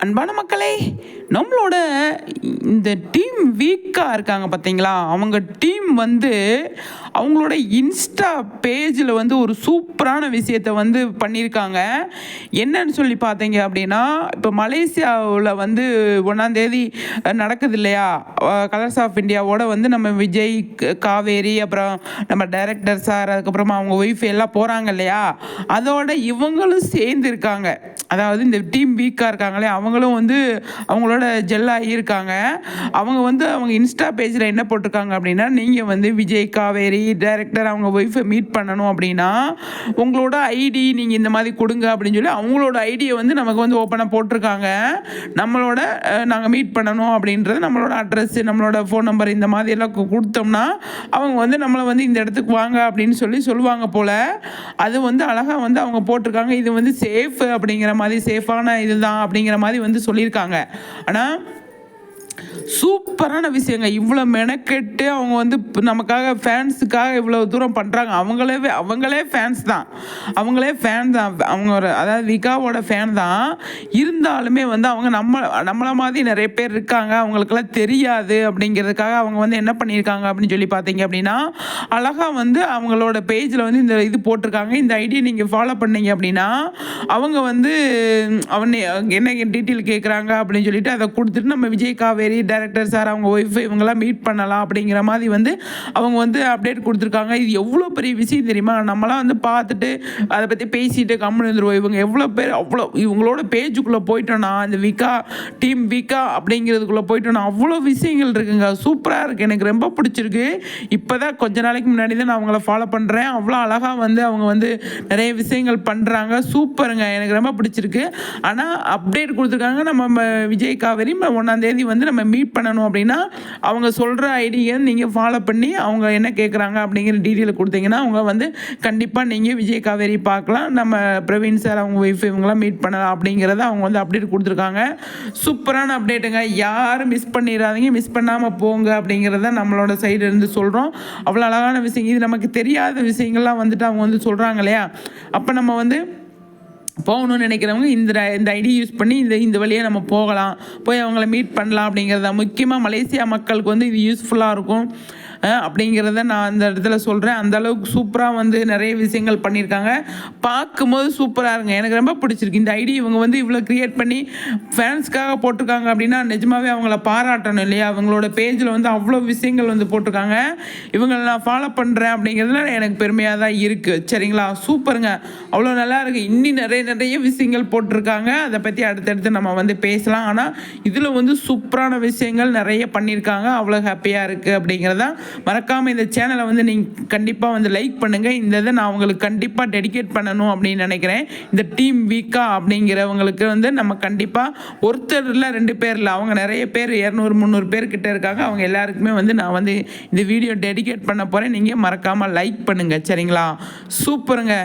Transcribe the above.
அன்பான மக்களே, நம்மளோட இந்த டீம் வீக்காக இருக்காங்க பார்த்தீங்களா? அவங்க டீம் வந்து அவங்களோட இன்ஸ்டா பேஜில் வந்து ஒரு சூப்பரான விஷயத்த வந்து பண்ணியிருக்காங்க. என்னன்னு சொல்லி பார்த்தீங்க அப்படின்னா, இப்போ மலேசியாவில் வந்து 1ஆம் தேதி நடக்குது இல்லையா? கலர்ஸ் ஆஃப் இந்தியாவோட வந்து நம்ம விஜய், காவேரி, அப்புறம் நம்ம டைரக்டர் சார், அதுக்கப்புறமா அவங்க ஒய்ஃப் எல்லாம் போகிறாங்க இல்லையா? அதோட இவங்களும் சேர்ந்து இருக்காங்க. அதாவது இந்த டீம் வீக்காக இருக்காங்களே அவங்களும் வந்து அவங்களோட ஜெல்லாகி இருக்காங்க. அவங்க வந்து அவங்க இன்ஸ்டா பேஜில் என்ன போட்டிருக்காங்க அப்படின்னா, நீங்கள் வந்து விஜய், காவேரி, டைரக்டர் அவங்க ஒய்ஃபை மீட் பண்ணணும் அப்படின்னா உங்களோட ஐடி நீங்கள் இந்த மாதிரி கொடுங்க அப்படின்னு சொல்லி அவங்களோட ஐடியை வந்து நமக்கு வந்து ஓப்பனாக போட்டிருக்காங்க. நம்மளோட நாங்கள் மீட் பண்ணணும் அப்படின்றது நம்மளோட அட்ரஸ், நம்மளோட ஃபோன் நம்பர் இந்த மாதிரி எல்லாம் கொடுத்தோம்னா அவங்க வந்து நம்மளை வந்து இந்த இடத்துக்கு வாங்க அப்படின்னு சொல்லி சொல்லுவாங்க போல். அது வந்து அழகாக வந்து அவங்க போட்டிருக்காங்க. இது வந்து சேஃப் அப்படிங்கிற மாதிரி, சேஃபான இதுதான் அப்படிங்கிற மாதிரி வந்து சொல்லியிருக்காங்க. ஆனால் சூப்பரான விஷயங்க. இவ்வளோ மெனக்கெட்டு அவங்க வந்து நமக்காக ஃபேன்ஸுக்காக இவ்வளோ தூரம் பண்ணுறாங்க. அவங்களே ஃபேன்ஸ் தான், அவங்களே ஃபேன் தான். அவங்க ஒரு அதாவது விகாவோட ஃபேன் தான். இருந்தாலுமே வந்து அவங்க நம்மளை மாதிரி நிறைய பேர் இருக்காங்க, அவங்களுக்கெல்லாம் தெரியாது அப்படிங்கிறதுக்காக அவங்க வந்து என்ன பண்ணியிருக்காங்க அப்படின்னு சொல்லி பார்த்தீங்க அப்படின்னா, அழகாக வந்து அவங்களோட பேஜில் வந்து இந்த இது போட்டிருக்காங்க. இந்த ஐடியை நீங்கள் ஃபாலோ பண்ணீங்க அப்படின்னா அவங்க வந்து என்ன டீட்டெயில் கேட்குறாங்க அப்படின்னு சொல்லிட்டு அதை கொடுத்துட்டு நம்ம விஜய், காவேரி, டைரக்டர் சார், அவங்க ஒய்ஃபு இவங்கெல்லாம் மீட் பண்ணலாம் அப்படிங்கிற மாதிரி வந்து அவங்க வந்து அப்டேட் கொடுத்துருக்காங்க. இது எவ்வளோ பெரிய விஷயம் தெரியுமா? நம்மளாம் வந்து பார்த்துட்டு அதை பற்றி பேசிட்டு கம்முன்னு வந்துடுவோம். இவங்க எவ்வளோ பேர் அவ்வளோ இவங்களோட பேஜுக்குள்ளே போயிட்டோன்னா, இந்த விகா டீம் விகா அப்படிங்கிறதுக்குள்ளே போயிட்டோன்னா அவ்வளோ விஷயங்கள் இருக்குங்க. சூப்பராக இருக்குது, எனக்கு ரொம்ப பிடிச்சிருக்கு. இப்போ தான் கொஞ்ச நாளைக்கு முன்னாடி தான் நான் அவங்கள ஃபாலோ பண்ணுறேன். அவ்வளோ அழகாக வந்து அவங்க வந்து நிறைய விஷயங்கள் பண்ணுறாங்க. சூப்பருங்க, எனக்கு ரொம்ப பிடிச்சிருக்கு. ஆனால் அப்டேட் கொடுத்துருக்காங்க, நம்ம விஜய், காவேரி 1ஆம் தேதி வந்து நம்ம மீட் பண்ணணும் அப்படின்னா அவங்க சொல்கிற ஐடியை நீங்கள் ஃபாலோ பண்ணி அவங்க என்ன கேட்குறாங்க அப்படிங்கிற டீட்டெயில் கொடுத்தீங்கன்னா அவங்க வந்து கண்டிப்பாக நீங்கள் விஜய், காவேரி பார்க்கலாம். நம்ம பிரவீன் சார், அவங்க ஒய்ஃப் இவங்களாம் மீட் பண்ணலாம் அப்படிங்கிறத அவங்க வந்து அப்டேட் கொடுத்துருக்காங்க. சூப்பரான அப்டேட்டுங்க. யாரும் மிஸ் பண்ணிடாதீங்க, மிஸ் பண்ணாமல் போங்க அப்படிங்கிறத நம்மளோட சைடு இருந்து சொல்கிறோம். அவ்வளோ அழகான விஷயம். இது நமக்கு தெரியாத விஷயங்கள்லாம் வந்துட்டு அவங்க வந்து சொல்கிறாங்க இல்லையா? அப்போ நம்ம வந்து போகணும்னு நினைக்கிறவங்க இந்த ஐடி யூஸ் பண்ணி இந்த வழியாக நம்ம போகலாம், போய் அவங்கள மீட் பண்ணலாம் அப்படிங்கிறத. முக்கியமாக மலேசியா மக்களுக்கு வந்து இது யூஸ்ஃபுல்லாக இருக்கும் அப்படிங்கிறத நான் அந்த இடத்துல சொல்கிறேன். அந்த அளவுக்கு சூப்பராக வந்து நிறைய விஷயங்கள் பண்ணியிருக்காங்க. பார்க்கும்போது சூப்பராக இருங்க, எனக்கு ரொம்ப பிடிச்சிருக்கு. இந்த ஐடி இவங்க வந்து இவ்வளோ க்ரியேட் பண்ணி ஃபேன்ஸ்க்காக போட்டிருக்காங்க அப்படின்னா நிஜமாகவே அவங்கள பாராட்டணும் இல்லையா? அவங்களோட பேஜில் வந்து அவ்வளோ விஷயங்கள் வந்து போட்டிருக்காங்க. இவங்களை நான் ஃபாலோ பண்ணுறேன் அப்படிங்கிறதுல எனக்கு பெருமையாக தான் இருக்குது. சரிங்களா? சூப்பருங்க, அவ்வளோ நல்லா இருக்குது. இன்னும் நிறைய விஷயங்கள் போட்டிருக்காங்க. அதை பற்றி அடுத்தடுத்து நம்ம வந்து பேசலாம். ஆனால் இதில் வந்து சூப்பரான விஷயங்கள் நிறைய பண்ணியிருக்காங்க. அவ்வளோ ஹாப்பியாக இருக்குது அப்படிங்கிறதான். மறக்காமல் இந்த சேனலை வந்து நீங்கள் கண்டிப்பாக வந்து லைக் பண்ணுங்கள். இந்த இதை நான் உங்களுக்கு கண்டிப்பாக டெடிகேட் பண்ணணும் அப்படின்னு நினைக்கிறேன். இந்த டீம் வீக்கா அப்படிங்கிறவங்களுக்கு வந்து நம்ம கண்டிப்பாக ஒருத்தர் இல்லை, 2 பேர் இல்லை, அவங்க நிறைய பேர் 200-300 பேர் கிட்ட இருக்காங்க. அவங்க எல்லாருக்குமே வந்து நான் வந்து இந்த வீடியோ டெடிகேட் பண்ண போகிறேன். நீங்கள் மறக்காமல் லைக் பண்ணுங்கள். சரிங்களா? சூப்பருங்க.